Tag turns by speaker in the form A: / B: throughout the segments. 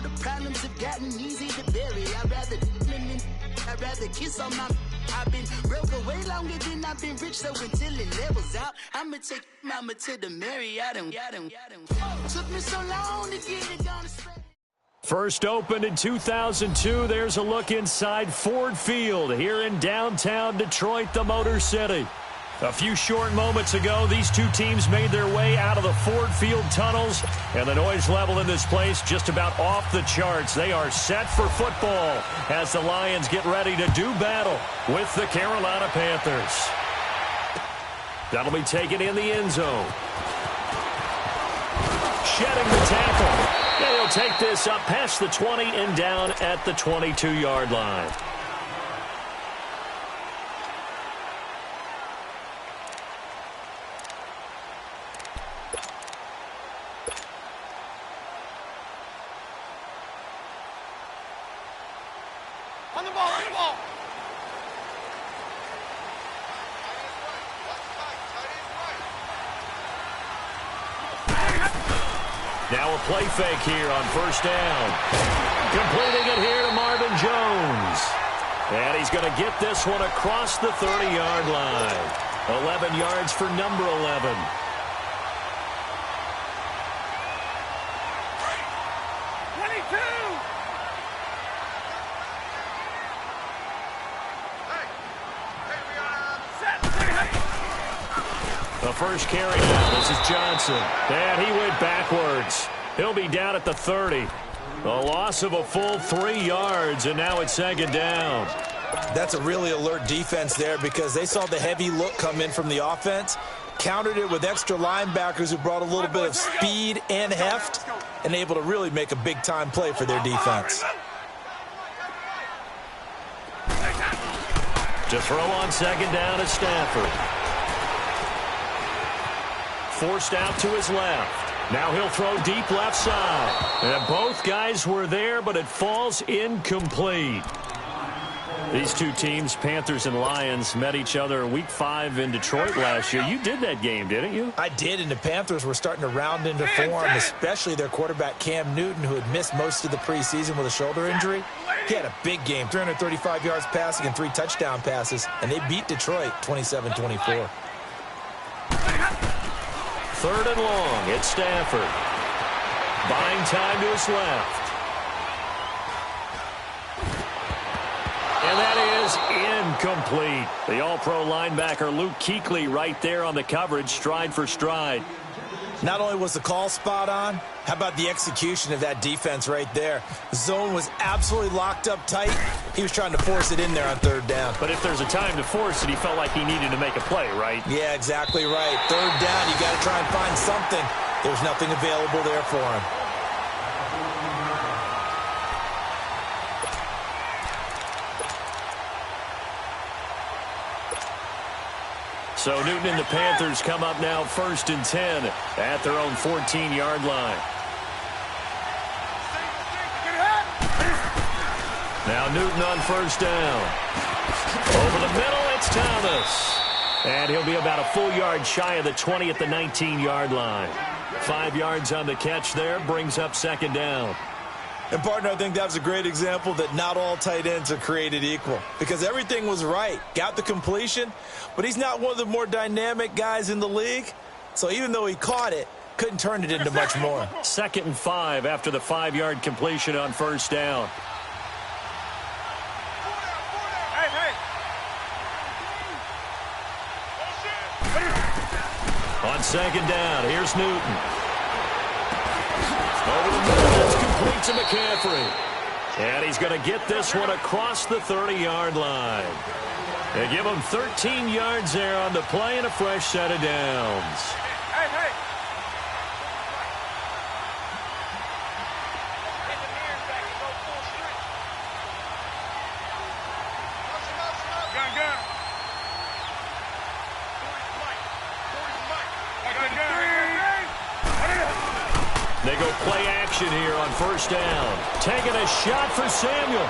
A: the problems have gotten easy to bury. I'd rather kiss on my. I've been broke way longer than I've been rich, so until it levels out, I'ma take mama to the Marriott. Took me so long to get it down the straight.
B: First opened in 2002, there's a look inside Ford Field here in downtown Detroit, the Motor City. A few short moments ago, these two teams made their way out of the Ford Field tunnels, and the noise level in this place just about off the charts. They are set for football as the Lions get ready to do battle with the Carolina Panthers. That'll be taken in the end zone. Shedding the tackle. And he'll take this up past the 20 and down at the 22-yard line.
C: On the ball, on the ball.
B: Now a play fake here on first down. Completing it here to Marvin Jones. And he's going to get this one across the 30-yard line. 11 yards for number 11. The first carry now. This is Johnson. And he went backwards. He'll be down at the 30. A loss of a full 3 yards, and now it's second down.
D: That's a really alert defense there because they saw the heavy look come in from the offense, countered it with extra linebackers who brought a little bit of speed and heft, and able to really make a big-time play for their defense.
B: To throw on second down is Stafford. Forced out to his left. Now he'll throw deep left side. And both guys were there, but it falls incomplete. These two teams, Panthers and Lions, met each other Week 5 in Detroit last year. You did that game, didn't you?
D: I did, and the Panthers were starting to round into form, especially their quarterback Cam Newton, who had missed most of the preseason with a shoulder injury. He had a big game, 335 yards passing and 3 touchdown passes, and they beat Detroit 27-24.
B: Third and long, it's Stafford. Buying time to his left. And that is incomplete. The all-pro linebacker Luke Kuechly right there on the coverage, stride for stride.
D: Not only was the call spot on, how about the execution of that defense right there? The zone was absolutely locked up tight. He was trying to force it in there on third down.
B: But if there's a time to force it, he felt like he needed to make a play, right?
D: Yeah, exactly right. Third down, you got to try and find something. There's nothing available there for him.
B: So Newton and the Panthers come up now 1st and 10 at their own 14-yard line. Now Newton on first down. Over the middle, it's Thomas. And he'll be about a full yard shy of the 20 at the 19-yard line. 5 yards on the catch there, brings up second down.
D: And, partner, I think that was a great example that not all tight ends are created equal because everything was right. Got the completion, but he's not one of the more dynamic guys in the league. So even though he caught it, couldn't turn it into much more.
B: 2nd and 5 after the 5-yard completion on first down. On second down, here's Newton. Over the middle, that's complete to McCaffrey. And he's going to get this one across the 30-yard line. They give him 13 yards there on the play and a fresh set of downs. They go play action here on first down. Taking a shot for Samuel.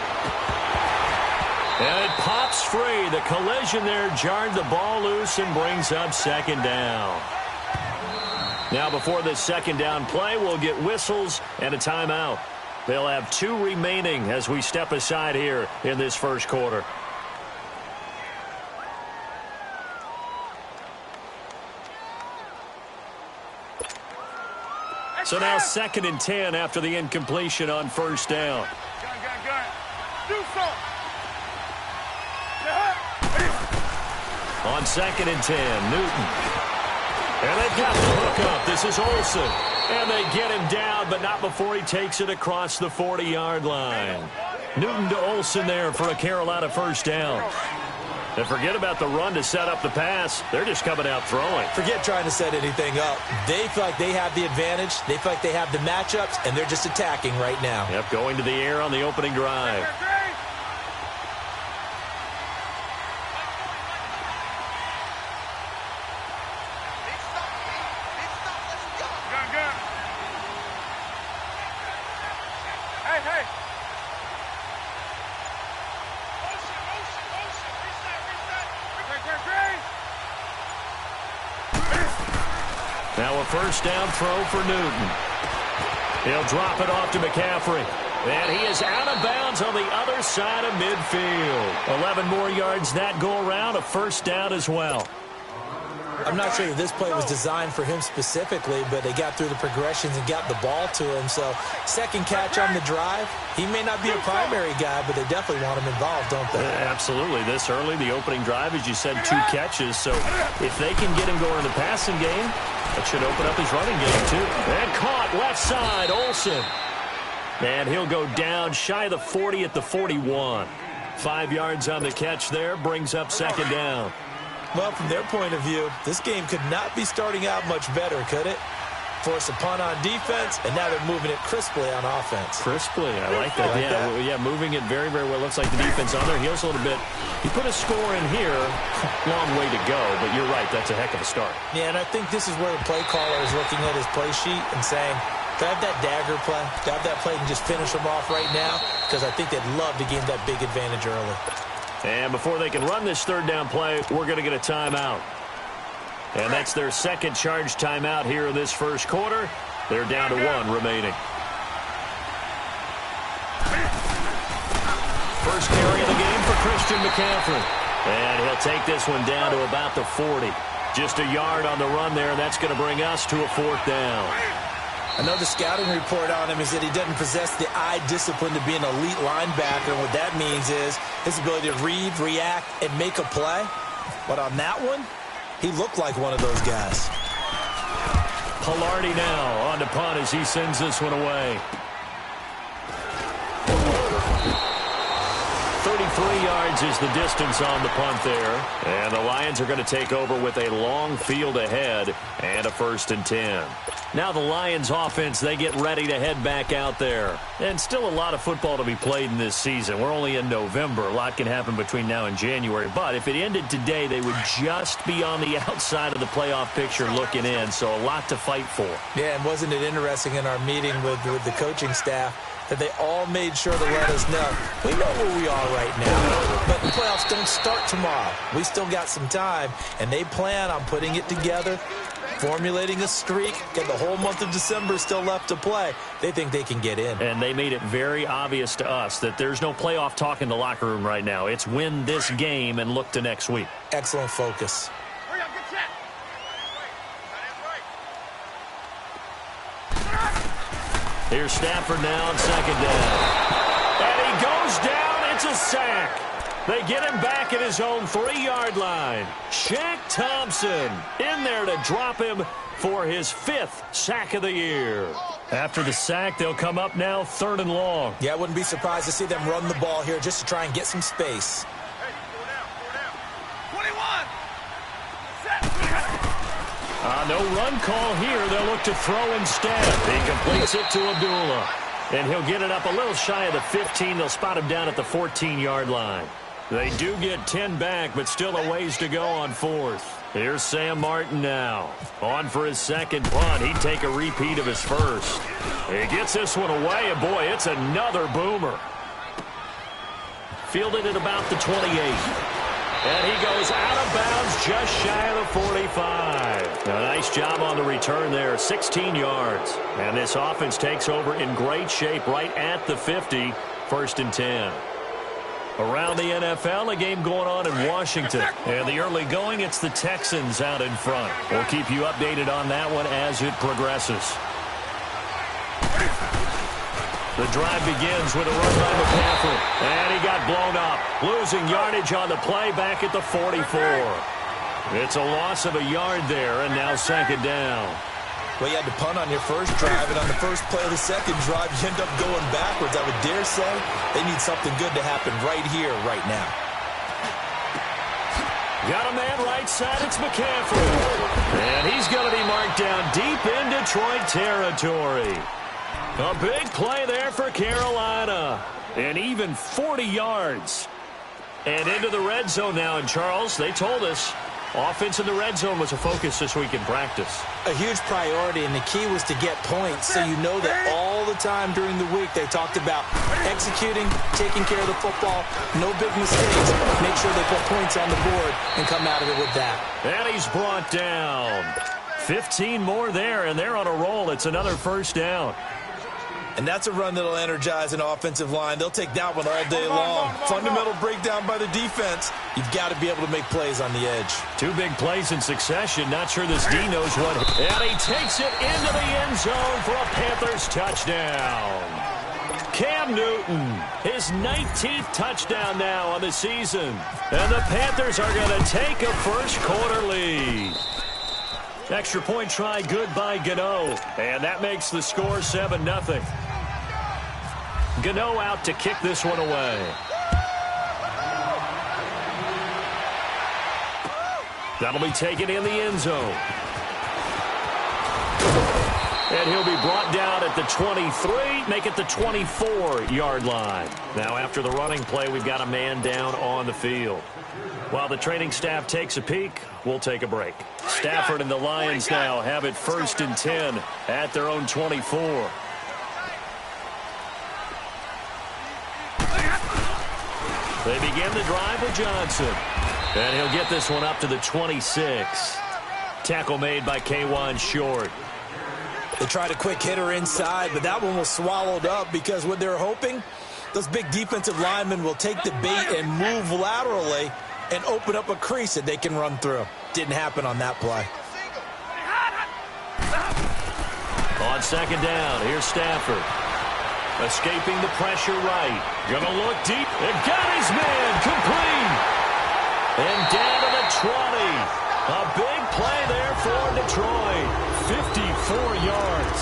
B: And it pops free. The collision there jarred the ball loose and brings up second down. Now before this second down play, we'll get whistles and a timeout. They'll have 2 remaining as we step aside here in this first quarter. So now 2nd and 10 after the incompletion on first down.
C: Gun. Do something.
B: On 2nd and 10, Newton. And they've got the hook up. This is Olsen. And they get him down, but not before he takes it across the 40-yard line. Newton to Olsen there for a Carolina first down. And forget about the run to set up the pass. They're just coming out throwing.
D: Forget trying to set anything up. They feel like they have the advantage. They feel like they have the matchups, and they're just attacking right now.
B: Yep, going to the air on the opening drive. Now a first down throw for Newton. He'll drop it off to McCaffrey. And he is out of bounds on the other side of midfield. 11 more yards that go around, a first down as well.
D: I'm not sure that this play was designed for him specifically, but they got through the progressions and got the ball to him. So second catch on the drive. He may not be a primary guy, but they definitely want him involved, don't they?
B: Absolutely. This early, the opening drive, as you said, 2 catches. So if they can get him going in the passing game, that should open up his running game, too. And caught left side, Olsen. And he'll go down shy of the 40 at the 41. 5 yards on the catch there, brings up second down.
D: Well, from their point of view, this game could not be starting out much better, could it? Force a punt on defense, and now they're moving it crisply on offense.
B: Crisply, I like that. Yeah, moving it very, very well. Looks like the defense on their heels a little bit. He put a score in here. Long way to go, but you're right. That's a heck of a start.
D: Yeah, and I think this is where the play caller is looking at his play sheet and saying, can I have that dagger play? Can I have that play and just finish them off right now? Because I think they'd love to gain that big advantage early.
B: And before they can run this third down play, we're going to get a timeout. And that's their second charge timeout here in this first quarter. They're down to 1 remaining. First carry of the game for Christian McCaffrey. And he'll take this one down to about the 40. Just a yard on the run there, and that's going to bring us to a 4th down.
D: Another scouting report on him is that he doesn't possess the eye discipline to be an elite linebacker. And what that means is his ability to read, react, and make a play. But on that one, he looked like one of those guys.
B: Pilardi now on to punt as he sends this one away. 33 yards is the distance on the punt there. And the Lions are going to take over with a long field ahead and a 1st and 10. Now the Lions offense, they get ready to head back out there. And still a lot of football to be played in this season. We're only in November. A lot can happen between now and January. But if it ended today, they would just be on the outside of the playoff picture looking in. So a lot to fight for.
D: Yeah, and wasn't it interesting in our meeting with the coaching staff that they all made sure to let us know, we know where we are right now, but the playoffs don't start tomorrow. We still got some time, and they plan on putting it together, formulating a streak, get the whole month of December still left to play. They think they can get in.
B: And they made it very obvious to us that there's no playoff talk in the locker room right now. It's win this game and look to next week.
D: Excellent focus.
B: Here's Stafford now on second down. And he goes down. It's a sack. They get him back at his own 3-yard line. Shaq Thompson in there to drop him for his 5th sack of the year. After the sack, they'll come up now 3rd and long.
D: Yeah, I wouldn't be surprised to see them run the ball here just to try and get some space.
B: No run call here. They'll look to throw instead. He completes it to Abdullah. And he'll get it up a little shy of the 15. They'll spot him down at the 14-yard line. They do get 10 back, but still a ways to go on 4th. Here's Sam Martin now. On for his second punt. He'd take a repeat of his first. He gets this one away, and boy, it's another boomer. Fielded at about the 28. And he goes out of bounds just shy of the 45. A nice job on the return there, 16 yards. And this offense takes over in great shape right at the 50, 1st and 10. Around the NFL, a game going on in Washington. And the early going, it's the Texans out in front. We'll keep you updated on that one as it progresses. The drive begins with a run by McCaffrey. And he got blown up. Losing yardage on the play back at the 44. It's a loss of a yard there, and now 2nd down.
D: Well, you had to punt on your first drive, and on the first play of the second drive, you end up going backwards. I would dare say they need something good to happen right here, right now.
B: Got a man right side, it's McCaffrey. And he's going to be marked down deep in Detroit territory. A big play there for Carolina. And even 40 yards. And into the red zone now. And, Charles, they told us offense in the red zone was a focus this week in practice.
E: A huge priority, and the key was to get points. So you know that all the time during the week they talked about executing, taking care of the football, no big mistakes, make sure they put points on the board and come out of it with that.
B: And he's brought down. 15 more there, and they're on a roll. It's another 1st down.
D: And that's a run that'll energize an offensive line. They'll take that one all day long. Fundamental breakdown by the defense. You've got to be able to make plays on the edge.
B: 2 big plays in succession. Not sure this D knows what. And he takes it into the end zone for a Panthers touchdown. Cam Newton, his 19th touchdown now on the season. And the Panthers are going to take a first-quarter lead. Extra point try good by Gano. And that makes the score 7-0. Gano out to kick this one away. That'll be taken in the end zone. And he'll be brought down at the 23, make it the 24-yard line. Now after the running play, we've got a man down on the field. While the training staff takes a peek, we'll take a break. Stafford and the Lions now have it 1st and 10 at their own 24. They begin the drive with Johnson. And he'll get this one up to the 26. Tackle made by K'Wan Short.
D: They tried a quick hitter inside, but that one was swallowed up because what they're hoping, those big defensive linemen will take the bait and move laterally and open up a crease that they can run through. Didn't happen on that play.
B: On 2nd down, here's Stafford. Escaping the pressure right. Gonna look deep and got his man complete. And down to the 20. A big play there for Detroit. 54 yards.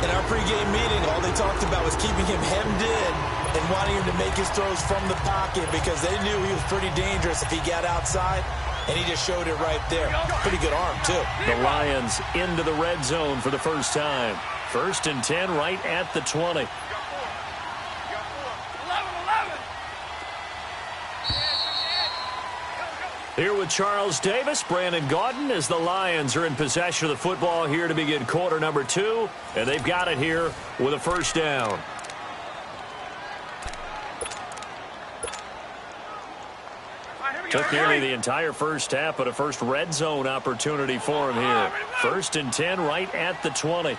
D: In our pregame meeting, all they talked about was keeping him hemmed in and wanting him to make his throws from the pocket because they knew he was pretty dangerous if he got outside, and he just showed it right there. Pretty good arm, too.
B: The Lions into the red zone for the first time. 1st and 10 right at the 20. Here with Charles Davis, Brandon Gaudin, as the Lions are in possession of the football here to begin quarter number 2. And they've got it here with a 1st down. Took nearly the entire first half, but a first red zone opportunity for him here. 1st and 10 right at the 20.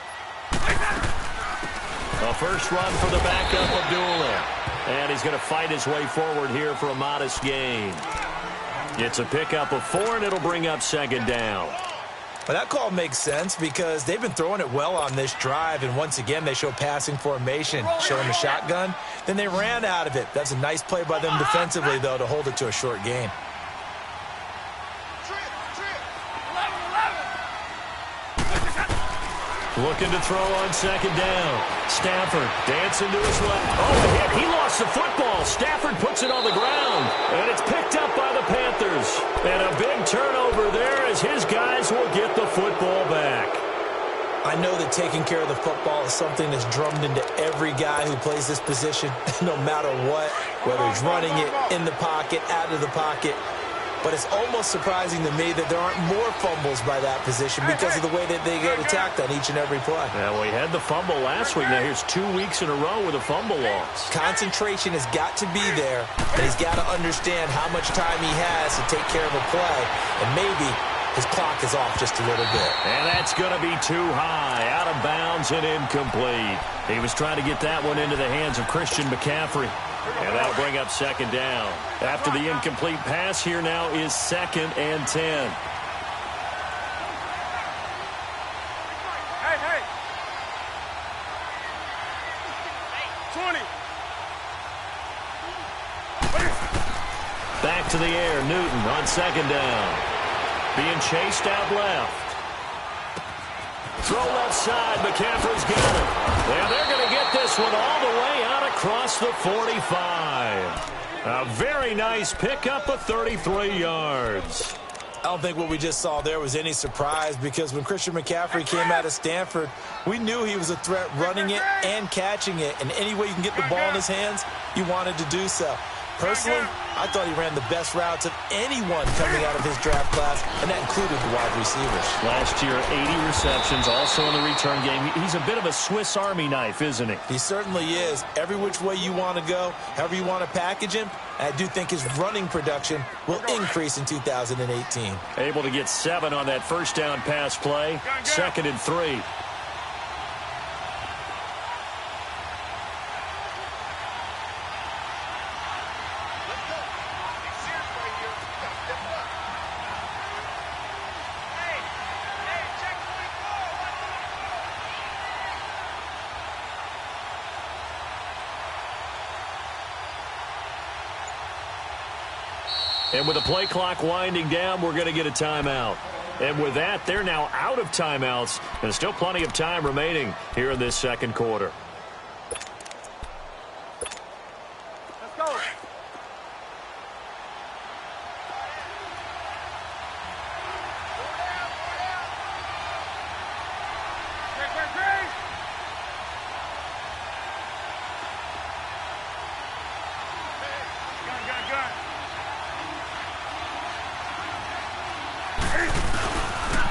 B: A first run for the backup, Abdullah. And he's going to fight his way forward here for a modest gain. It's a pickup of 4, and it'll bring up 2nd down.
D: Well, that call makes sense because they've been throwing it well on this drive, and once again, they show passing formation, showing the shotgun. Then they ran out of it. That's a nice play by them defensively, though, to hold it to a short gain.
B: Looking to throw on 2nd down. Stafford dancing to his left. Oh, he lost the football. Stafford puts it on the ground, and it's picked up by the Panthers. And a big turnover there as his guys will get the football back.
D: I know that taking care of the football is something that's drummed into every guy who plays this position, no matter what, whether he's running it, in the pocket, out of the pocket.
E: but it's almost surprising to me that there aren't more fumbles by that position because of the way that they get attacked on each and every play.
B: Yeah, well, he had the fumble last week. Now here's 2 weeks in a row with a fumble loss.
E: Concentration has got to be there, and he's got to understand how much time he has to take care of a play, and maybe his clock is off just a little bit.
B: And that's going to be too high, out of bounds and incomplete. He was trying to get that one into the hands of Christian McCaffrey. And that'll bring up second down. After the incomplete pass, here now is 2nd and 10.
C: Hey. 20.
B: Back to the air, Newton on second down. Being chased out left. Throw left side, McCaffrey's got it. And they're going to get this one all the way out across the 45. A very nice pickup of 33 yards.
D: I don't think what we just saw there was any surprise because when Christian McCaffrey came out of Stanford, we knew he was a threat running it and catching it. And any way you can get the ball in his hands, you wanted to do so. Personally, I thought he ran the best routes of anyone coming out of his draft class, and that included the wide receivers.
B: Last year, 80 receptions, also in the return game. He's a bit of a Swiss Army knife, isn't he?
D: He certainly is. Every which way you want to go, however you want to package him, I do think his running production will increase in 2018.
B: Able to get 7 on that first down pass play. 2nd and 3. And with the play clock winding down, we're going to get a timeout. And with that, they're now out of timeouts. And still plenty of time remaining here in this second quarter.
C: Let's go. Great. Gun.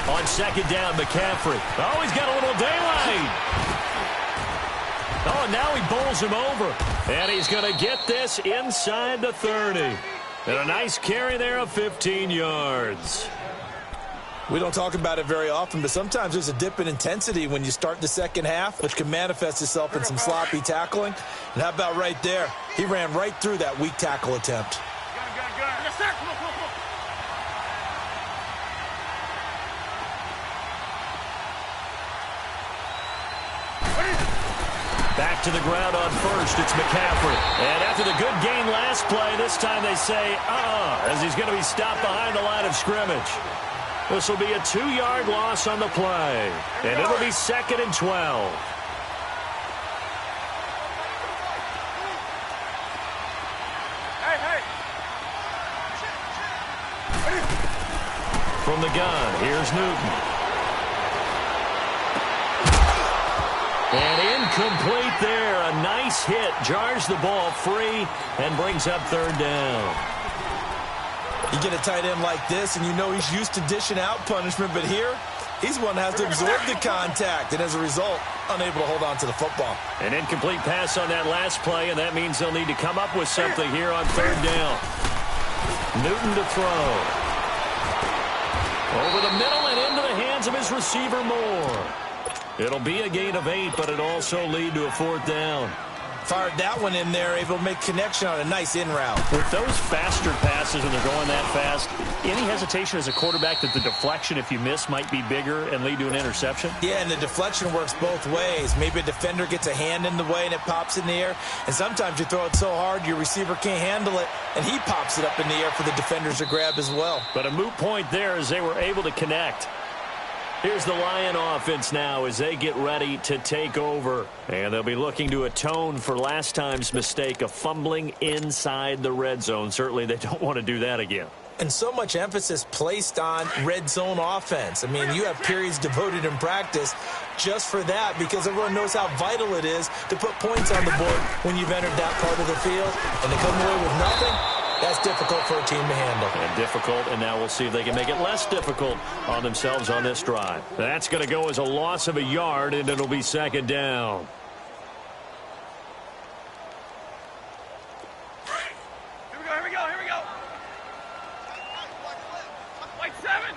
B: On second down, McCaffrey. Oh, he's got a little daylight. Oh, now he bowls him over. And he's going to get this inside the 30. And a nice carry there of 15 yards.
D: We don't talk about it very often, but sometimes there's a dip in intensity when you start the second half, which can manifest itself in some sloppy tackling. And how about right there? He ran right through that weak tackle attempt.
C: Gun. Yes, sir. Come on.
B: Back to the ground on first. It's McCaffrey. And after the good gain last play, this time they say, as he's going to be stopped behind the line of scrimmage. This will be a 2-yard loss on the play. And it'll be 2nd and 12.
C: Hey.
B: From the gun, here's Newton. And incomplete there. A nice hit. Jars the ball free and brings up 3rd down.
D: You get a tight end like this, and you know he's used to dishing out punishment, but here, he's one that has to absorb the contact, and as a result, unable to hold on to the football.
B: An incomplete pass on that last play, and that means they'll need to come up with something here on 3rd down. Newton to throw. Over the middle and into the hands of his receiver, Moore. It'll be a gain of 8, but it'll also lead to a 4th down.
D: Fired that one in there, able to make connection on a nice in route.
B: With those faster passes and they're going that fast, any hesitation as a quarterback that the deflection, if you miss, might be bigger and lead to an interception?
D: Yeah, and the deflection works both ways. Maybe a defender gets a hand in the way and it pops in the air. And sometimes you throw it so hard your receiver can't handle it, and he pops it up in the air for the defenders to grab as well.
B: But a moot point there as they were able to connect. Here's the Lion offense now as they get ready to take over. And they'll be looking to atone for last time's mistake of fumbling inside the red zone. Certainly they don't want to do that again.
D: And so much emphasis placed on red zone offense. I mean, you have periods devoted in practice just for that because everyone knows how vital it is to put points on the board when you've entered that part of the field. And to come away with nothing,
E: That's difficult for a team to handle.
B: And difficult, and now we'll see if they can make it less difficult on themselves on this drive. That's going to go as a loss of a yard, and it'll be second down.
C: Here we go. White 7.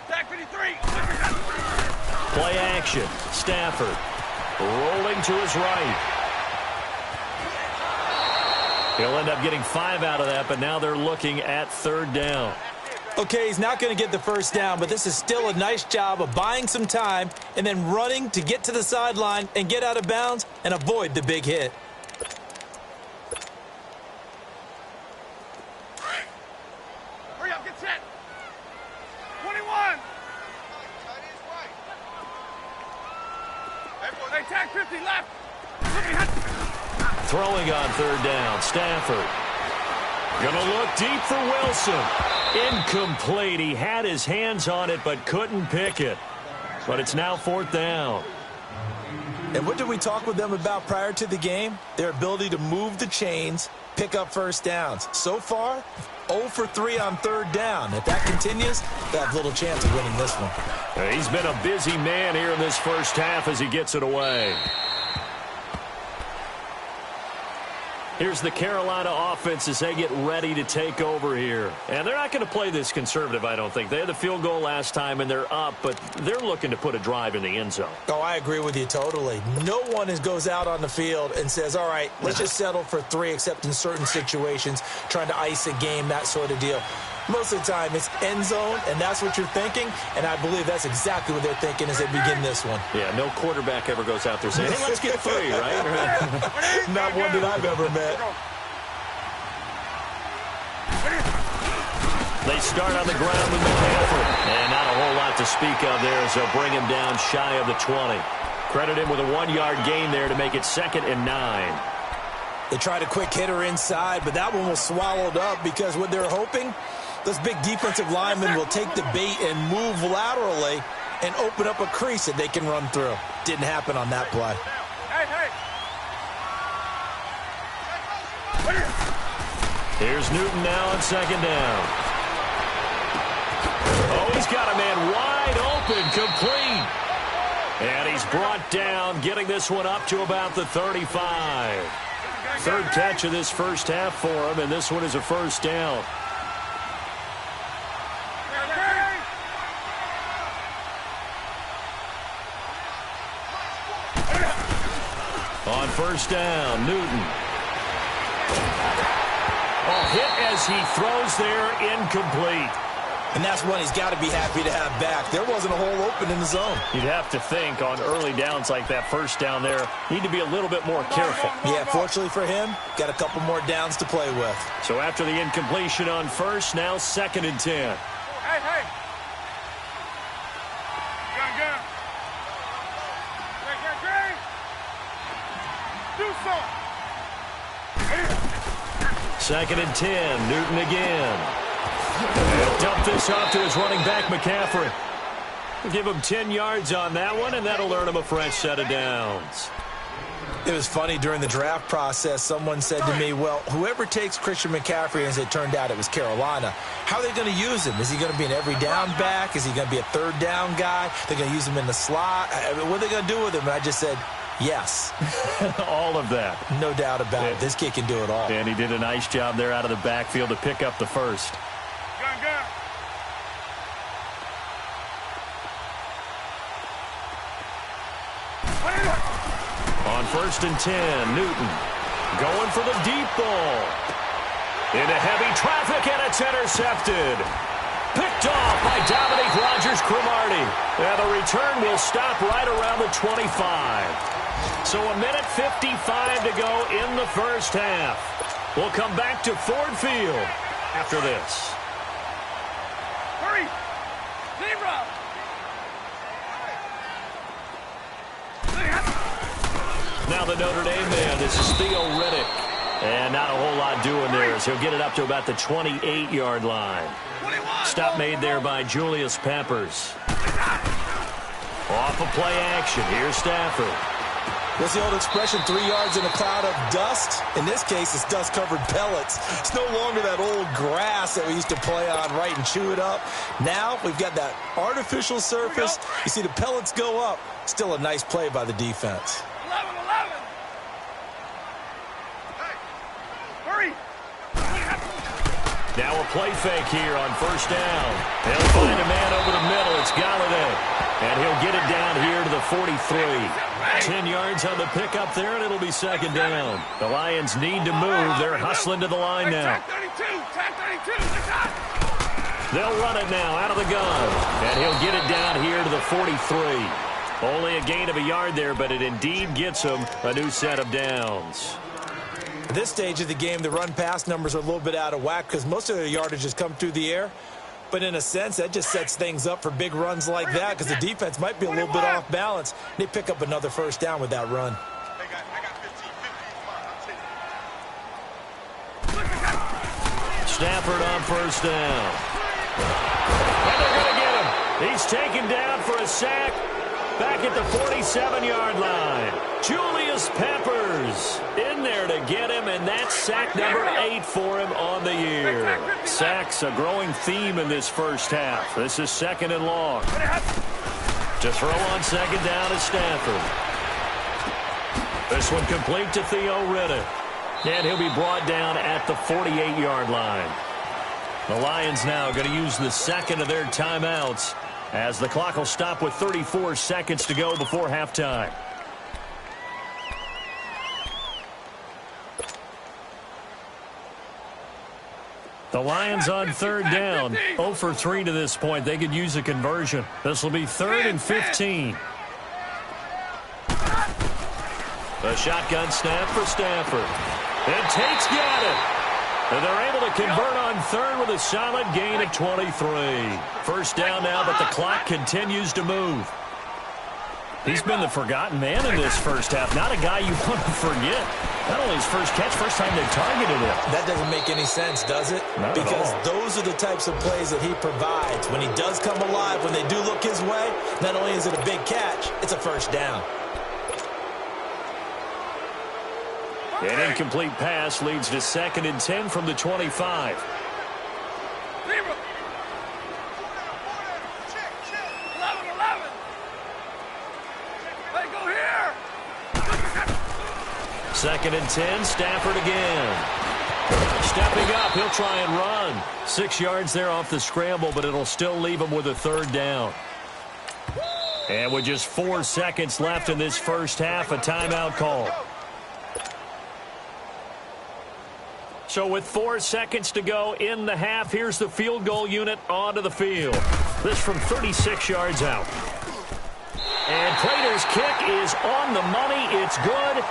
C: Tag 53.
B: Play action. Stafford rolling to his right. He'll end up getting 5 out of that, but now they're looking at third down.
E: Okay, he's not going to get the first down, but this is still a nice job of buying some time and then running to get to the sideline and get out of bounds and avoid the big hit.
C: Hurry up, get set. 21. Hey, tag 50 left.
B: Throwing on third down, Stafford. Gonna look deep for Wilson. Incomplete. He had his hands on it but couldn't pick it. But it's now fourth down.
D: And what did we talk with them about prior to the game? Their ability to move the chains, pick up first downs. So far, 0 for 3 on third down. If that continues, they have little chance of winning this one.
B: He's been a busy man here in this first half as he gets it away. Here's the Carolina offense as they get ready to take over here. And they're not going to play this conservative, I don't think. They had the field goal last time, and they're up, but they're looking to put a drive in the end zone.
E: Oh, I agree with you totally. No one goes out on the field and says, all right, let's just settle for 3, except in certain situations, trying to ice a game, that sort of deal. Most of the time, it's end zone, and that's what you're thinking, and I believe that's exactly what they're thinking as they begin this one.
B: Yeah, no quarterback ever goes out there saying, hey, let's get 3, right?
D: Not one that I've ever met.
B: They start on the ground with McCaffrey. And not a whole lot to speak of there as they'll bring him down shy of the 20. Credit him with a 1-yard gain there to make it 2nd and 9.
E: They tried a quick hitter inside, but that one was swallowed up because what they're hoping, those big defensive linemen will take the bait and move laterally and open up a crease that they can run through. Didn't happen on that play.
C: Hey.
B: Here's Newton now on 2nd down. Oh, he's got a man wide open, complete. And he's brought down, getting this one up to about the 35. Third catch of this first half for him, and this one is a first down. On first down, Newton. Oh, hit as he throws there, incomplete.
E: And that's one he's got to be happy to have back. There wasn't a hole open in the zone.
B: You'd have to think on early downs like that first down there, need to be a little bit more careful.
E: Yeah, fortunately for him, got a couple more downs to play with.
B: So after the incompletion on first, now 2nd and 10.
C: Hey. Gun. Great. Do something.
B: 2nd and 10, Newton again. He'll dump this off to his running back, McCaffrey. Give him 10 yards on that one, and that'll earn him a fresh set of downs.
E: It was funny during the draft process. Someone said to me, well, whoever takes Christian McCaffrey, as it turned out it was Carolina, how are they going to use him? Is he going to be an every down back? Is he going to be a third down guy? They're going to use him in the slot? What are they going to do with him? And I just said, yes.
B: All of that.
E: No doubt about it. This kid can do it all.
B: And he did a nice job there out of the backfield to pick up the first.
C: Gun.
B: On 1st and 10, Newton going for the deep ball. Into heavy traffic, and it's intercepted. Picked off by Dominique Rodgers-Cromartie. And the return will stop right around the 25. So 1:55 to go in the first half. We'll come back to Ford Field after this.
C: Hurry. Zebra.
B: Now the Notre Dame man, this is Theo Riddick. And not a whole lot doing there as he'll get it up to about the 28-yard line. Stop made there by Julius Peppers. Off of play action, here's Stafford.
D: What's the old expression, 3 yards in a cloud of dust? In this case, it's dust-covered pellets. It's no longer that old grass that we used to play on, right, and chew it up. Now we've got that artificial surface. You see the pellets go up. Still a nice play by the defense.
C: 11. Hey, hurry.
B: Now a play fake here on first down. They'll find a man over the middle. It's Galladay. And he'll get it down here to the 43. 10 yards on the pickup there, and it'll be second down. The Lions need to move. They're hustling to the line now.
C: Tag 32.
B: They'll run it now out of the gun. And he'll get it down here to the 43. Only a gain of a yard there, but it indeed gets him a new set of downs.
D: At this stage of the game, the run-pass numbers are a little bit out of whack because most of their yardage has come through the air. But in a sense, that just sets things up for big runs like that because the defense might be a little bit off balance. They pick up another first down with that run.
B: Stafford on first down. And they're going to get him. He's taken down for a sack back at the 47-yard line. Julius Peppers in there to get him, and that's sack number 8 for him on the year. Sacks a growing theme in this first half. This is second and long. To throw on second down is Stafford. This one complete to Theo Riddick. And he'll be brought down at the 48-yard line. The Lions now going to use the second of their timeouts as the clock will stop with 34 seconds to go before halftime. The Lions on third down, 0 for 3 to this point. They could use a conversion. This will be 3rd and 15. The shotgun snap for Stafford. And Tate's got it. And they're able to convert on third with a solid gain of 23. First down now, but the clock continues to move. He's been the forgotten man in this first half. Not a guy you want to forget. Not only his first catch, first time they targeted him.
D: That doesn't make any sense, does it?
B: Not
D: because
B: at all.
D: those are the types of plays that he provides. When he does come alive, when they do look his way, not only is it a big catch, it's a first down.
B: An incomplete pass leads to 2nd and 10 from the 25.
C: 11.
B: 2nd and 10, Stafford again. Stepping up, he'll try and run. 6 yards there off the scramble, but it'll still leave him with a third down. And with just 4 seconds left in this first half, a timeout call. So with 4 seconds to go in the half, here's the field goal unit onto the field. This from 36 yards out. And Prater's kick is on the money. It's good.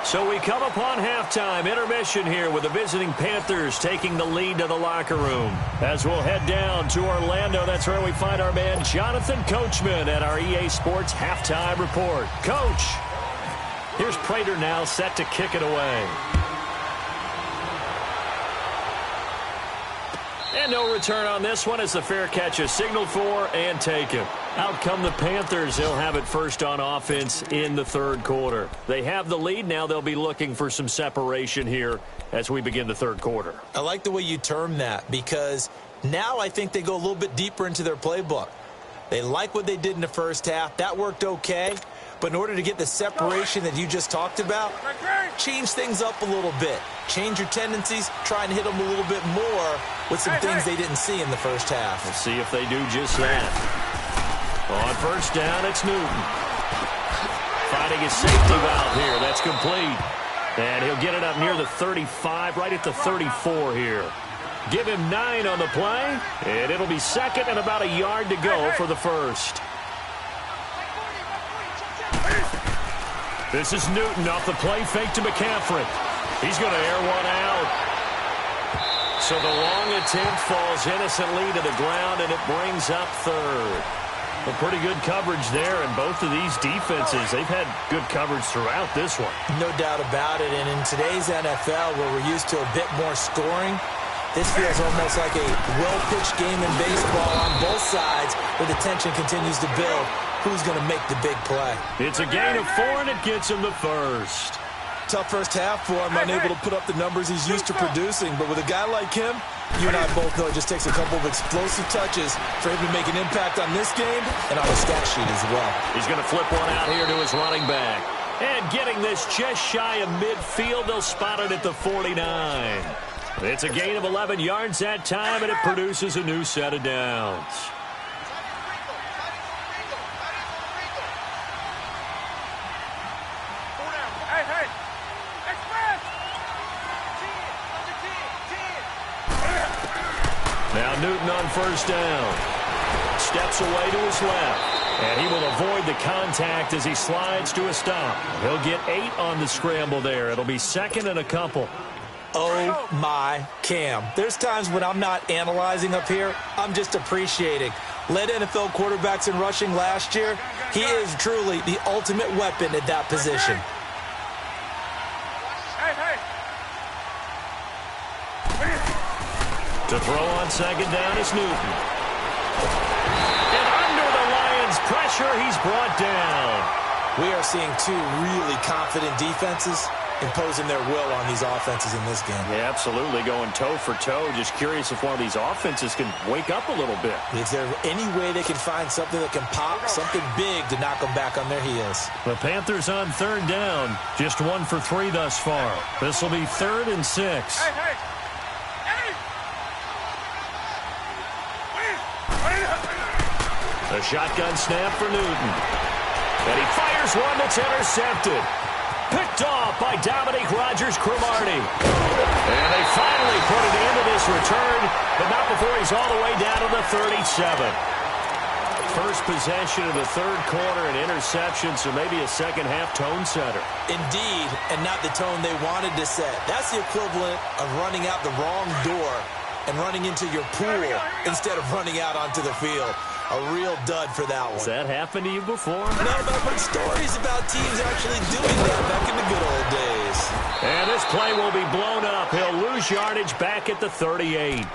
B: So we come upon halftime intermission here with the visiting Panthers taking the lead to the locker room. As we'll head down to Orlando, that's where we find our man Jonathan Coachman at our EA Sports Halftime Report. Coach, here's Prater now set to kick it away. And no return on this one as the fair catch is signaled for and taken. Out come the Panthers. They'll have it first on offense in the third quarter. They have the lead. Now they'll be looking for some separation here as we begin the third quarter.
D: I like the way you term that because now I think they go a little bit deeper into their playbook. They like what they did in the first half. That worked okay. But in order to get the separation that you just talked about, change things up a little bit. Change your tendencies. Try and hit them a little bit more with some things they didn't see in the first half.
B: We'll see if they do just that. On first down, it's Newton. Finding his safety valve here. That's complete. And he'll get it up near the 35, right at the 34 here. Give him 9 on the play, and it'll be second and about a yard to go for the first. This is Newton off the play fake to McCaffrey. He's going to air one out. So the long attempt falls innocently to the ground, and it brings up third. A pretty good coverage there, and both of these defenses, they've had good coverage throughout this one.
D: No doubt about it, and in today's NFL, where we're used to a bit more scoring, this feels almost like a well-pitched game in baseball on both sides where the tension continues to build.
E: who's going to make the big play.
B: It's a gain of 4, and it gets him the first.
D: Tough first half for him, unable to put up the numbers he's used to producing. But with a guy like him, you and I both know it just takes a couple of explosive touches for him to make an impact on this game and on the stat sheet as well.
B: He's going to flip one out here to his running back. And getting this just shy of midfield, they'll spot it at the 49. It's a gain of 11 yards that time, and it produces a new set of downs. Now Newton on first down. Steps away to his left. And he will avoid the contact as he slides to a stop. He'll get 8 on the scramble there. It'll be second and a couple.
E: Oh, my Cam. There's times when I'm not analyzing up here. I'm just appreciating. Led NFL quarterbacks in rushing last year. He is truly the ultimate weapon at that position.
B: To throw on second down is Newton. And under the Lions' pressure, he's brought down.
E: We are seeing two really confident defenses imposing their will on these offenses in this game.
B: Yeah, absolutely, going toe for toe. Just curious if one of these offenses can wake up a little bit.
E: Is there any way they can find something that can pop, something big to knock them back on their heels?
B: The Panthers on third down. Just 1 for 3 thus far. This will be 3rd and 6. A shotgun snap for Newton. And he fires one that's intercepted. Picked off by Dominique Rodgers-Cromartie. And they finally put it into this return, but not before he's all the way down to the 37. First possession of the third quarter, an interception, so maybe a second-half tone setter.
E: Indeed, and not the tone they wanted to set. That's the equivalent of running out the wrong door and running into your pool instead of running out onto the field. A real dud for that one.
B: Has that happened to you before?
E: No, but I've heard stories about teams actually doing that back in the good old days.
B: And this play will be blown up. He'll lose yardage back at the 38.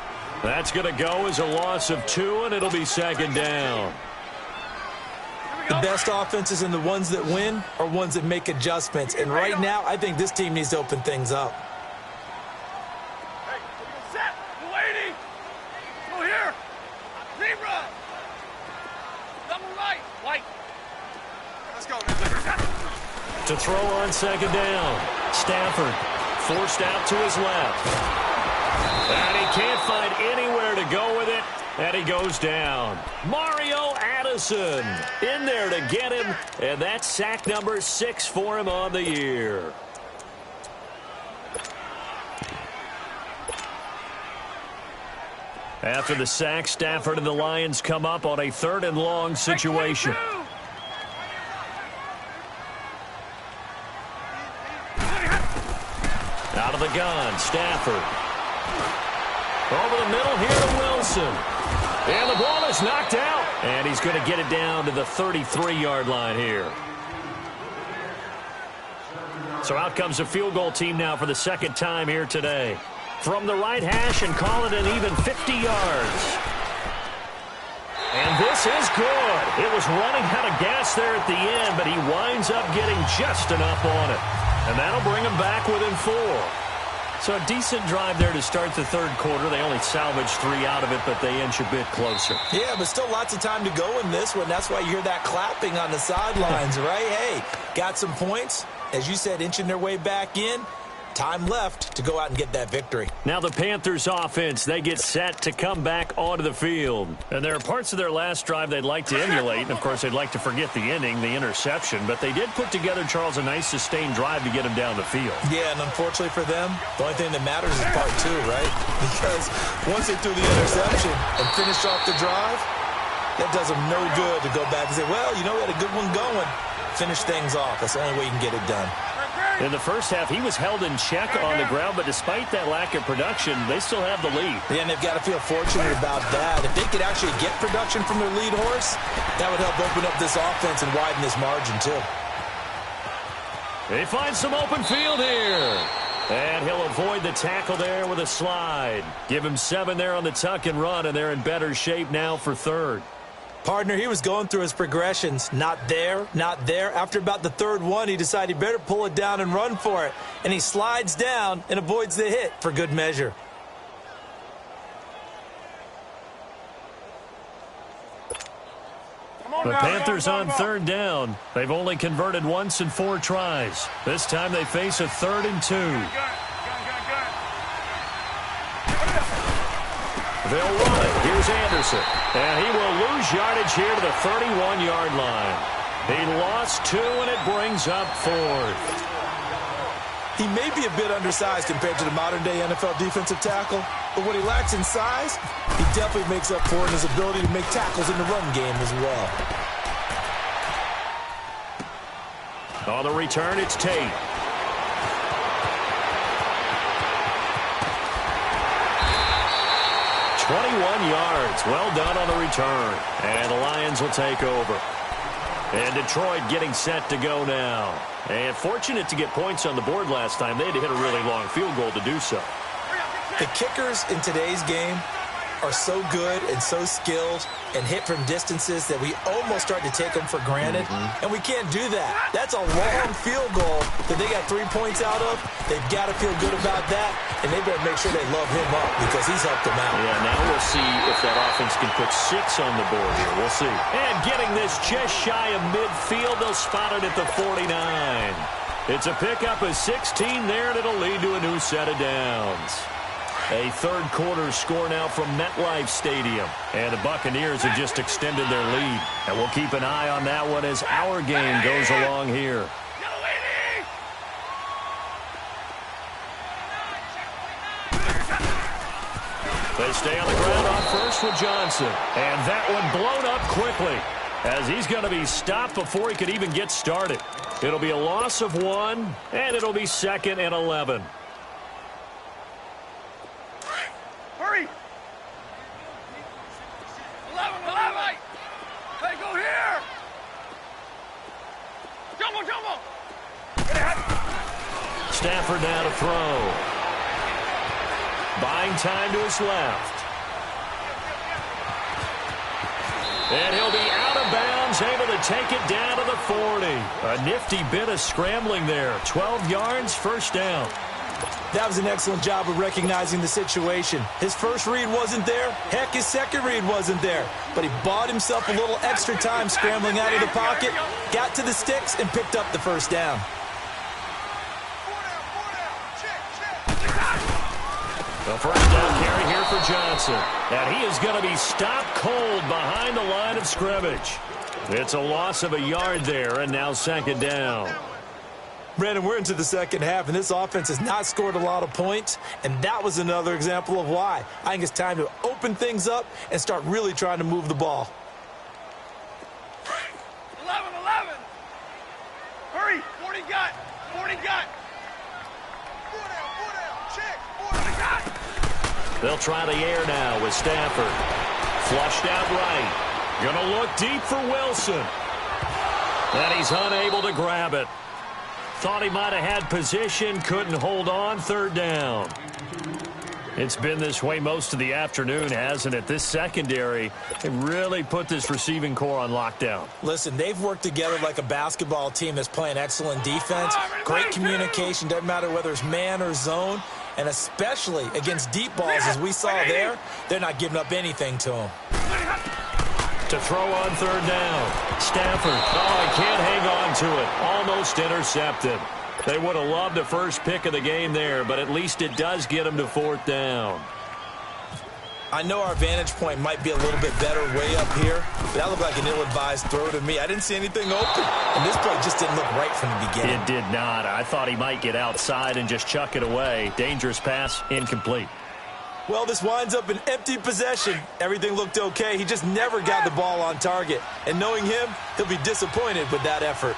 B: That's going to go as a loss of 2, and it'll be second down.
E: The best offenses and the ones that win are ones that make adjustments. And right now, I think this team needs to open things up.
C: Hey, set, lady. Go here. Zebra. Double right. White. Let's go.
B: To throw on second down. Stafford forced out to his left. And he can't find anywhere to go with it. And he goes down. Mario Addison in there to get him. And that's sack number 6 for him on the year. After the sack, Stafford and the Lions come up on a 3rd and long situation. Out of the gun, Stafford. Over the middle here to Wilson. And the ball is knocked out. And he's going to get it down to the 33-yard line here. So out comes the field goal team now for the second time here today. From the right hash and call it an even 50 yards. And this is good. It was running out of gas there at the end, but he winds up getting just enough on it. And that'll bring him back within 4. So a decent drive there to start the third quarter. They only salvaged 3 out of it, but they inch a bit closer.
E: Yeah, but still lots of time to go in this one. That's why you hear that clapping on the sidelines, right? Hey, got some points. As you said, inching their way back in. Time left to go out and get that victory.
B: Now the Panthers offense, they get set to come back onto the field. And there are parts of their last drive they'd like to emulate. And, of course, they'd like to forget the ending, the interception. But they did put together, Charles, a nice sustained drive to get him down the field.
E: Yeah, and unfortunately for them, the only thing that matters is part 2, right? Because once they threw the interception and finished off the drive, that does them no good to go back and say, well, you know, we had a good one going. Finish things off. That's the only way you can get it done.
B: In the first half, he was held in check on the ground, but despite that lack of production, they still have the lead.
E: Yeah, and they've got to feel fortunate about that. If they could actually get production from their lead horse, that would help open up this offense and widen this margin, too.
B: They find some open field here. And he'll avoid the tackle there with a slide. Give him 7 there on the tuck and run, and they're in better shape now for third.
E: Partner, he was going through his progressions. Not there, not there. After about the third one, he decided he better pull it down and run for it. And he slides down and avoids the hit for good measure.
B: The Panthers on third down. They've only converted once in 4 tries. This time they face a 3rd and 2. They'll run it. Here's Anderson. And he will lose yardage here to the 31-yard line. He lost 2, and it brings up 4th.
D: He may be a bit undersized compared to the modern-day NFL defensive tackle, but what he lacks in size, he definitely makes up for in his ability to make tackles in the run game as well.
B: On the return, it's Tate. "21 yards. Well done on the return. And the Lions will take over. And Detroit getting set to go now. And fortunate to get points on the board last time. They had to hit a really long field goal to do so.
E: The kickers in today's game are so good and so skilled and hit from distances that we almost start to take them for granted, and we can't do that. That's a long field goal that they got 3 points out of. They've got to feel good about that, and they better make sure they love him up because he's helped them out.
B: Yeah, now we'll see if that offense can put 6 on the board here. We'll see. And getting this just shy of midfield, they'll spot it at the 49. It's a pickup of 16 there, and it'll lead to a new set of downs. A third-quarter score now from MetLife Stadium. And the Buccaneers have just extended their lead. And we'll keep an eye on that one as our game goes along here. They stay on the ground on first with Johnson. And that one blown up quickly as he's going to be stopped before he could even get started. It'll be a loss of 1, and it'll be 2nd and 11.
C: Hurry! 11! Hey, go here! Jumbo!
B: Stafford now to throw. Buying time to his left. And he'll be out of bounds, able to take it down to the 40. A nifty bit of scrambling there. 12 yards, first down.
E: That was an excellent job of recognizing the situation. His first read wasn't there. Heck, his second read wasn't there. But he bought himself a little extra time scrambling out of the pocket, got to the sticks, and picked up the first down.
B: The first down carry here for Johnson. And he is going to be stopped cold behind the line of scrimmage. It's a loss of a yard there, and now 2nd down.
E: Brandon, we're into the second half, and this offense has not scored a lot of points, and that was another example of why. I think it's time to open things up and start really trying to move the ball.
C: 11! Hurry! 40 got! 40 got! 4 down! Check! 40 got!
B: They'll try the air now with Stafford. Flushed out right. Gonna look deep for Wilson. And he's unable to grab it. Thought he might have had position, couldn't hold on, 3rd down. It's been this way most of the afternoon, hasn't it? This secondary, they really put this receiving core on lockdown.
E: Listen, they've worked together like a basketball team that's playing excellent defense. Great communication, doesn't matter whether it's man or zone. And especially against deep balls, as we saw there, they're not giving up anything to them.
B: To throw on 3rd down. Stafford, he can't hang on to it. Almost intercepted. They would have loved the first pick of the game there, but at least it does get them to 4th down.
E: I know our vantage point might be a little bit better way up here, but that looked like an ill-advised throw to me. I didn't see anything open, and this play just didn't look right from the beginning.
B: It did not. I thought he might get outside and just chuck it away. Dangerous pass, incomplete.
E: Well, this winds up an empty possession. Everything looked okay. He just never got the ball on target. And knowing him, he'll be disappointed with that effort.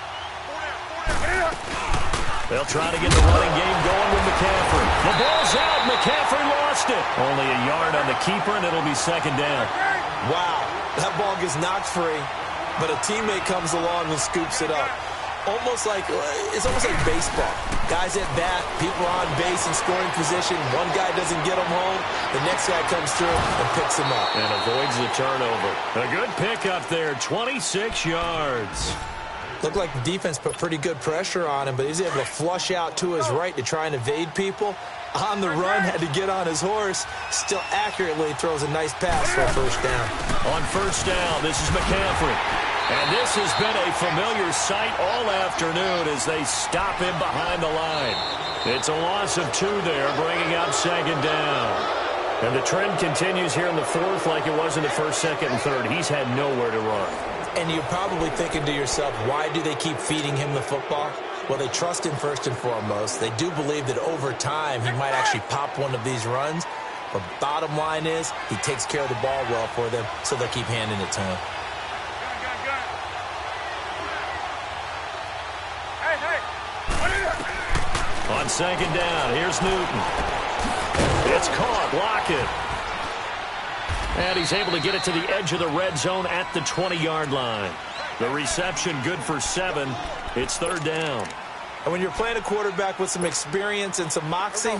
B: They'll try to get the running game going with McCaffrey. The ball's out. McCaffrey lost it. Only a yard on the keeper, and it'll be 2nd down.
E: Wow, that ball gets knocked free, but a teammate comes along and scoops it up. almost like baseball. Guys at bat, people are on base in scoring position. One guy doesn't get them home. The next guy comes through and picks him up.
B: And avoids the turnover. A good pickup there, 26 yards.
E: Looked like the defense put pretty good pressure on him, but he was able to flush out to his right to try and evade people. On the run, had to get on his horse. Still accurately throws a nice pass for a first down.
B: On first down, this is McCaffrey. And this has been a familiar sight all afternoon as they stop him behind the line. It's a loss of 2 there, bringing up second down. And the trend continues here in the fourth like it was in the first, second, and third. He's had nowhere to run.
E: And you're probably thinking to yourself, why do they keep feeding him the football? Well, they trust him first and foremost. They do believe that over time he might actually pop one of these runs. But bottom line is he takes care of the ball well for them, so they'll keep handing it to him.
B: On second down, here's Newton. It's caught, Lockett. And he's able to get it to the edge of the red zone at the 20-yard line. The reception good for 7. It's third down.
E: And when you're playing a quarterback with some experience and some moxie,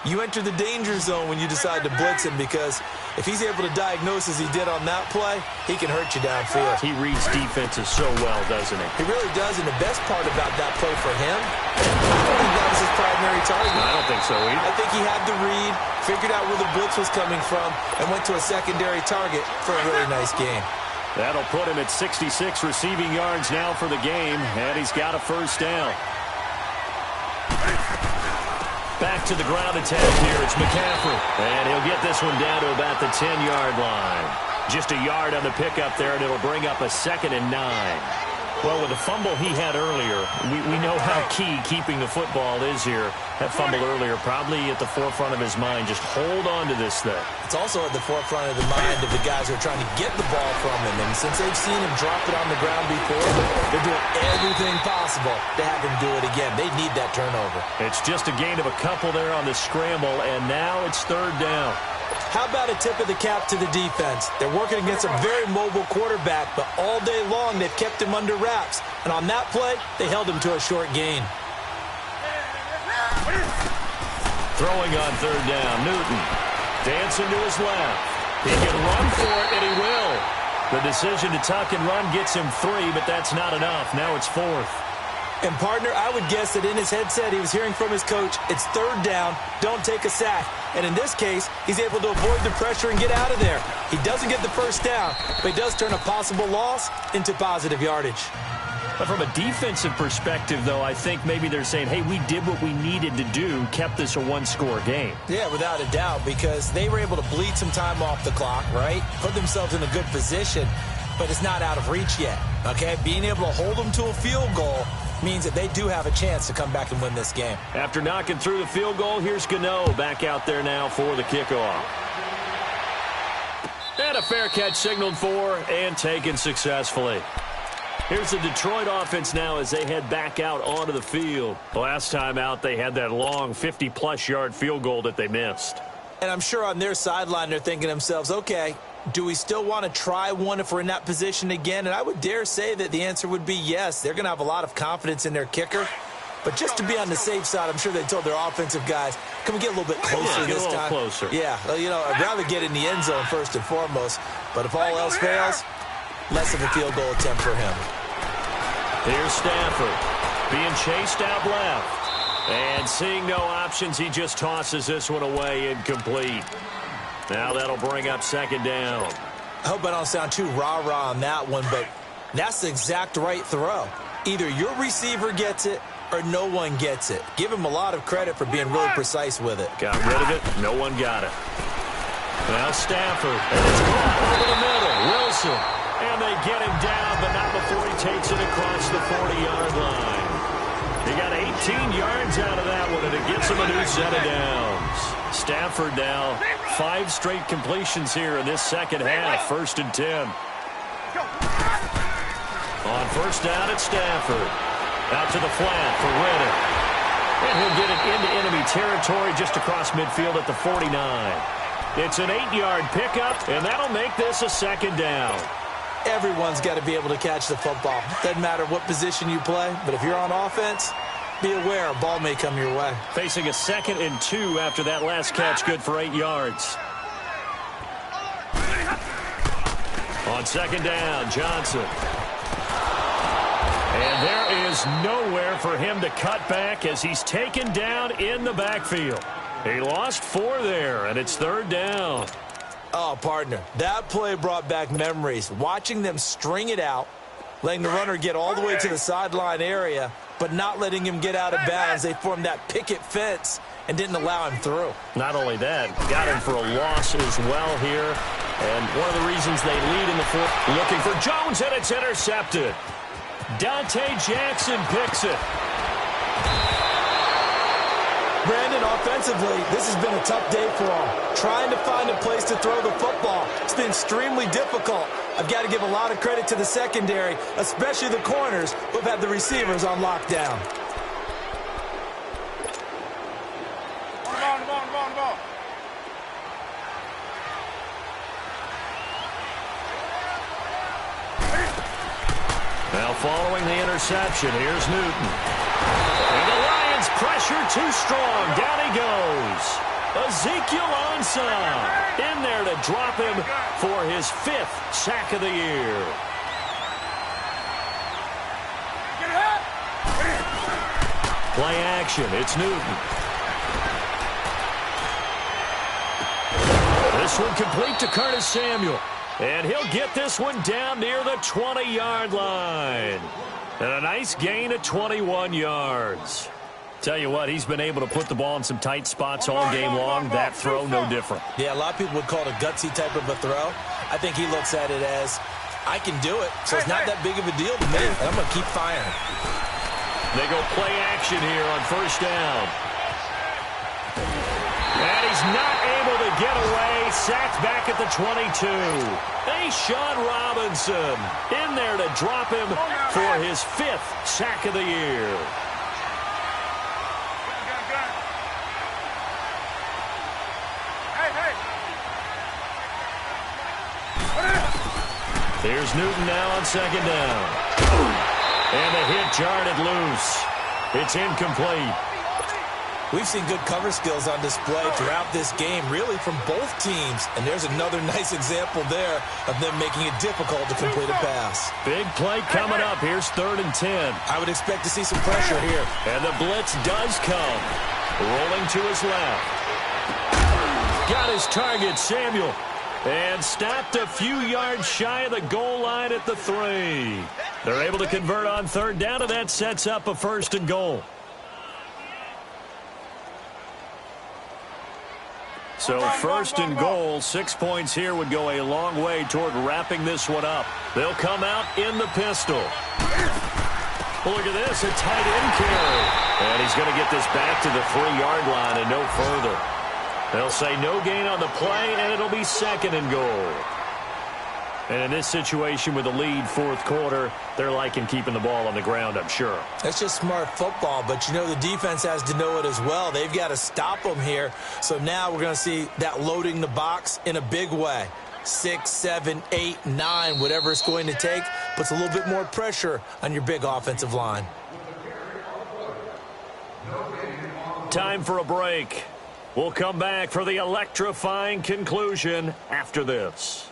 E: you enter the danger zone when you decide to blitz him, because if he's able to diagnose as he did on that play, he can hurt you downfield.
B: He reads defenses so well, doesn't he?
E: He really does, and the best part about that play for him, I don't think that was his primary target.
B: I don't think so either.
E: I think he had the read, figured out where the blitz was coming from, and went to a secondary target for a really nice game.
B: That'll put him at 66 receiving yards now for the game, and he's got a first down. Back to the ground attack here. It's McCaffrey. And he'll get this one down to about the 10-yard line. Just a yard on the pickup there, and it'll bring up a 2nd and 9. Well, with the fumble he had earlier, we know how key keeping the football is here. That fumble earlier probably at the forefront of his mind. Just hold on to this thing.
E: It's also at the forefront of the mind of the guys who are trying to get the ball from him. And since they've seen him drop it on the ground before, they're doing everything possible to have him do it again. They need that turnover.
B: It's just a gain of a couple there on the scramble, and now it's third down.
E: How about a tip of the cap to the defense? They're working against a very mobile quarterback, but all day long they've kept him under wraps. And on that play, they held him to a short gain.
B: Throwing on third down, Newton. Dancing to his left. He can run for it, and he will. The decision to tuck and run gets him 3, but that's not enough. Now it's 4th.
E: And, partner, I would guess that in his headset he was hearing from his coach, it's third down, don't take a sack. And in this case, he's able to avoid the pressure and get out of there. He doesn't get the first down, but he does turn a possible loss into positive yardage.
B: But from a defensive perspective, though, I think maybe they're saying, hey, we did what we needed to do, kept this a one-score game.
E: Yeah, without a doubt, because they were able to bleed some time off the clock, right? Put themselves in a good position, but it's not out of reach yet, okay? Being able to hold them to a field goal means that they do have a chance to come back and win this game.
B: After knocking through the field goal, here's Gano back out there now for the kickoff. And a fair catch signaled for and taken successfully. Here's the Detroit offense now as they head back out onto the field. Last time out, they had that long 50-plus yard field goal that they missed.
E: And I'm sure on their sideline they're thinking to themselves, okay, do we still want to try one if we're in that position again? And I would dare say that the answer would be yes. They're going to have a lot of confidence in their kicker. But just to be on the safe side, I'm sure they told their offensive guys, can we get a little bit closer this time?
B: Closer.
E: Yeah, you know, I'd rather get in the end zone first and foremost. But if all else fails, less of a field goal attempt for him.
B: Here's Stafford being chased out left. And seeing no options, he just tosses this one away incomplete. Now that'll bring up second down.
E: I hope I don't sound too rah-rah on that one, but that's the exact right throw. Either your receiver gets it or no one gets it. Give him a lot of credit for being really precise with it.
B: Got rid of it. No one got it. Now Stafford. And it's caught over the middle. Wilson. And they get him down, but not before he takes it across the 40-yard line. He got 18 yards out of that one, and it gets him a new set of downs. Stafford now 5 straight completions here in this second half. 1st and 10. On first down, it's Stafford. Out to the flat for Riddick. And he'll get it into enemy territory just across midfield at the 49. It's an 8-yard pickup, and that'll make this a second down.
E: Everyone's got to be able to catch the football. Doesn't matter what position you play, but if you're on offense, be aware a ball may come your way.
B: Facing a 2nd and 2 after that last catch, good for 8 yards. On 2nd down, Johnson. And there is nowhere for him to cut back as he's taken down in the backfield. He lost 4 there, and it's 3rd down.
E: Oh, partner, that play brought back memories. Watching them string it out, letting the runner get all the way to the sideline area, but not letting him get out of bounds. They formed that picket fence and didn't allow him through.
B: Not only that, got him for a loss as well here. And one of the reasons they lead in the 4th, looking for Jones, and it's intercepted. Dante Jackson picks it.
E: Brandon, offensively, this has been a tough day for him. Trying to find a place to throw the football. It's been extremely difficult. I've got to give a lot of credit to the secondary, especially the corners who have had the receivers on lockdown.
C: Ball.
B: Now following the interception, here's Newton. And the Lions pressure too strong. Down he goes. Ezekiel Ansah in there to drop him for his 5th sack of the year. Play action. It's Newton. This one complete to Curtis Samuel. And he'll get this one down near the 20-yard line. And a nice gain of 21 yards. Tell you what, he's been able to put the ball in some tight spots all game long. That throw, no different.
E: Yeah, a lot of people would call it a gutsy type of a throw. I think he looks at it as, I can do it, so it's not that big of a deal to me. And I'm going to keep firing.
B: They go play action here on 1st down. And he's not able to get away. Sacked back at the 22. Sean Robinson in there to drop him for his 5th sack of the year. Here's Newton now on 2nd down. And the hit jarred it loose. It's incomplete.
E: We've seen good cover skills on display throughout this game, really from both teams. And there's another nice example there of them making it difficult to complete a pass.
B: Big play coming up. Here's 3rd and 10.
E: I would expect to see some pressure here.
B: And the blitz does come. Rolling to his left. Got his target, Samuel. And stopped a few yards shy of the goal line at the 3. They're able to convert on 3rd down, and that sets up a 1st and goal. So 1st and goal, 6 points here would go a long way toward wrapping this one up. They'll come out in the pistol. Well, look at this, a tight end carry. And he's going to get this back to the 3-yard line and no further. They'll say no gain on the play, and it'll be 2nd and goal. And in this situation with the lead 4th quarter, they're liking keeping the ball on the ground, I'm sure.
E: That's just smart football, but you know the defense has to know it as well. They've got to stop them here. So now we're going to see that loading the box in a big way. 6, 7, 8, 9, whatever it's going to take, puts a little bit more pressure on your big offensive line.
B: Time for a break. We'll come back for the electrifying conclusion after this.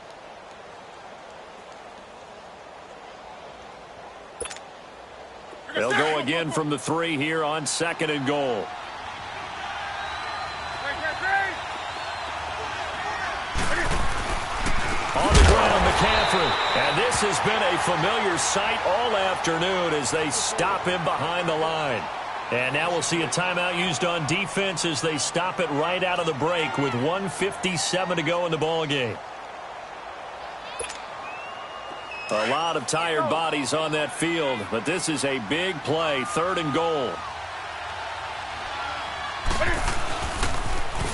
B: They'll go again from the 3 here on 2nd and goal. On the ground, McCaffrey. And this has been a familiar sight all afternoon as they stop him behind the line. And now we'll see a timeout used on defense as they stop it right out of the break with 1:57 to go in the ballgame. A lot of tired bodies on that field, but this is a big play, 3rd and goal.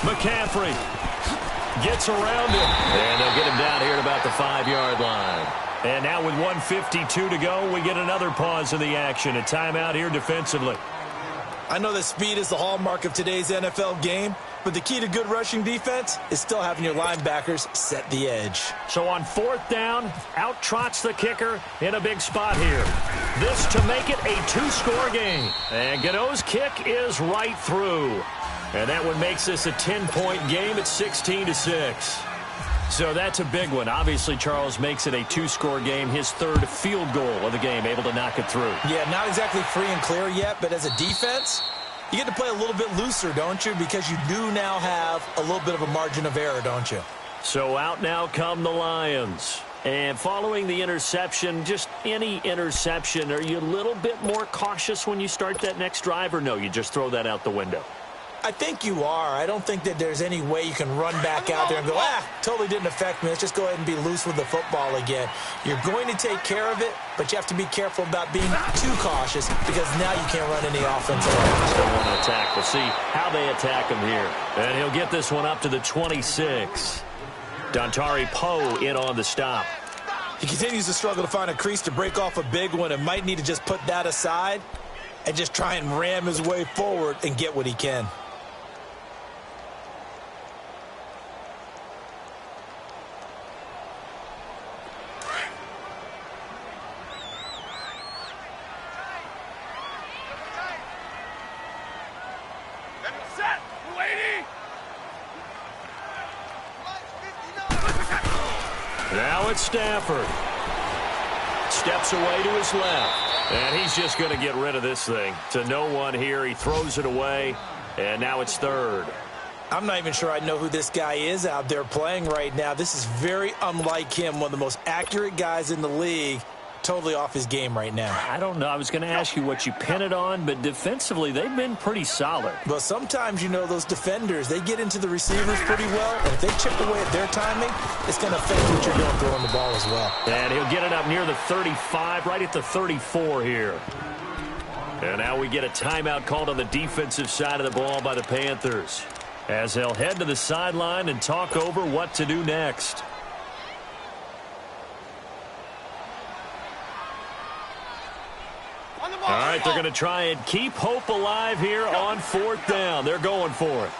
B: McCaffrey gets around him, and they'll get him down here at about the 5-yard line. And now with 1:52 to go, we get another pause in the action. A timeout here defensively.
D: I know that speed is the hallmark of today's NFL game, but the key to good rushing defense is still having your linebackers set the edge.
B: So on 4th down, out trots the kicker in a big spot here. This to make it a 2-score game. And Godot's kick is right through. And that one makes this a 10-point game at 16-6. So that's a big one. Obviously, Charles makes it a 2-score game, his 3rd field goal of the game, able to knock it through.
D: Yeah, not exactly free and clear yet, but as a defense, you get to play a little bit looser, don't you? Because you do now have a little bit of a margin of error, don't you?
B: So out now come the Lions. And following the interception, just any interception, are you a little bit more cautious when you start that next drive, or no, you just throw that out the window?
D: I think you are. I don't think that there's any way you can run back out there and go, totally didn't affect me. Let's just go ahead and be loose with the football again. You're going to take care of it, but you have to be careful about being too cautious because now you can't run any offense at all.
B: Still want to attack. We'll see how they attack him here. And he'll get this one up to the 26. Dontari Poe in on the stop.
D: He continues to struggle to find a crease to break off a big one and might need to just put that aside and just try and ram his way forward and get what he can.
B: Now it's Stafford. Steps away to his left. And he's just going to get rid of this thing. To no one here. He throws it away. And now it's 3rd.
D: I'm not even sure I know who this guy is out there playing right now. This is very unlike him. One of the most accurate guys in the league. Totally off his game right now.
B: I don't know. I was going to ask you what you pin it on, but defensively, they've been pretty solid.
D: Well, sometimes, you know, those defenders, they get into the receivers pretty well, and if they chip away at their timing, it's going to affect what you're doing throwing the ball as well.
B: And he'll get it up near the 35, right at the 34 here. And now we get a timeout called on the defensive side of the ball by the Panthers, as they'll head to the sideline and talk over what to do next. All right, they're going to try and keep hope alive here on 4th down. They're going for it.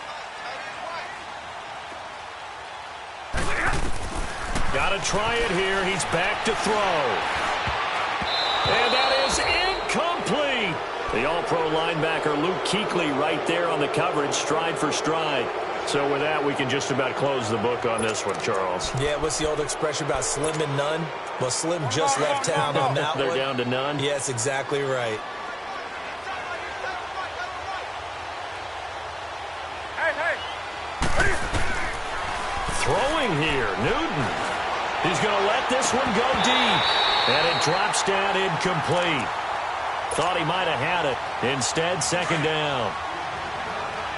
B: Got to try it here. He's back to throw. And that is incomplete. The all-pro linebacker Luke Kuechly right there on the coverage, stride for stride. So with that, we can just about close the book on this one, Charles.
D: Yeah, what's the old expression about slim and none? Well, Slim just left town on that one.
B: They're down to none?
D: Yes, exactly right.
B: Throwing here, Newton. He's going to let this one go deep. And it drops down incomplete. Thought he might have had it. Instead, 2nd down.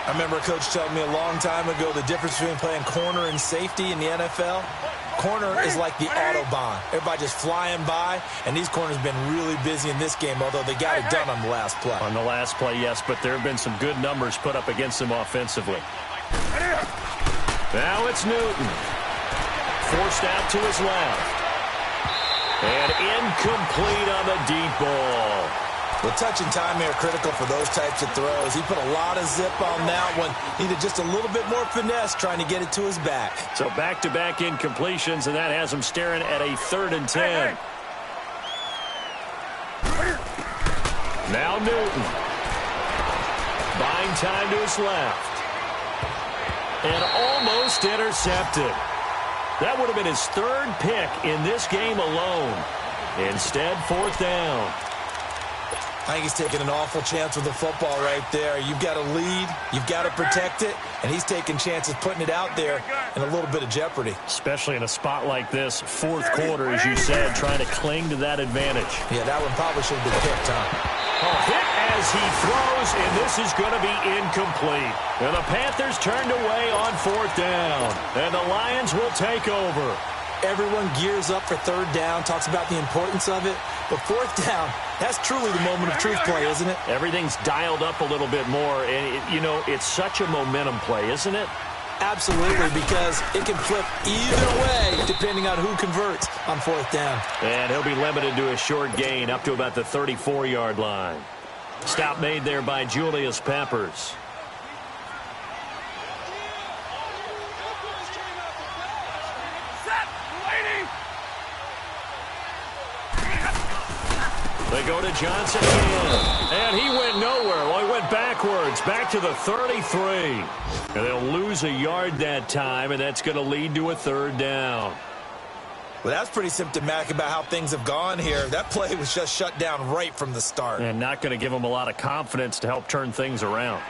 D: I remember a coach telling me a long time ago the difference between playing corner and safety in the NFL. Corner is like the Autobahn. Everybody just flying by, and these corners have been really busy in this game, although they got it done on the last play.
B: On the last play, yes, but there have been some good numbers put up against them offensively. Now it's Newton. Forced out to his left. And incomplete on the deep ball.
D: The touch and timing are critical for those types of throws. He put a lot of zip on that one. Needed just a little bit more finesse trying to get it to his back.
B: So back-to-back incompletions, and that has him staring at a 3rd and 10. Now Newton. Buying time to his left. And almost intercepted. That would have been his 3rd pick in this game alone. Instead, 4th down.
D: I think he's taking an awful chance with the football right there. You've got to lead, you've got to protect it, and he's taking chances putting it out there in a little bit of jeopardy.
B: Especially in a spot like this, 4th quarter, as you said, trying to cling to that advantage.
D: Yeah, that one probably should have been picked, huh?
B: Hit as he throws, and this is going to be incomplete. And the Panthers turned away on 4th down, and the Lions will take over.
D: Everyone gears up for 3rd down, talks about the importance of it. But 4th down, that's truly the moment of truth play, isn't it?
B: Everything's dialed up a little bit more. And, you know, it's such a momentum play, isn't it?
D: Absolutely, because it can flip either way depending on who converts on 4th down.
B: And he'll be limited to a short gain up to about the 34-yard line. Stop made there by Julius Peppers.
C: Set. Waiting.
B: They go to Johnson again. And he went nowhere. Well, he went backwards. Back to the 33. And they'll lose a yard that time, and that's going to lead to a third down.
D: Well, that's pretty symptomatic about how things have gone here. That play was just shut down right from the start.
B: And not going to give them a lot of confidence to help turn things around.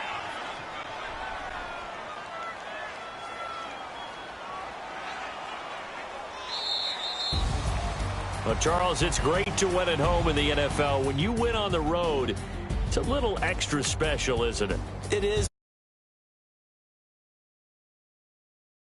B: Well, Charles, it's great to win at home in the NFL. When you win on the road, it's a little extra special, isn't it?
D: It is.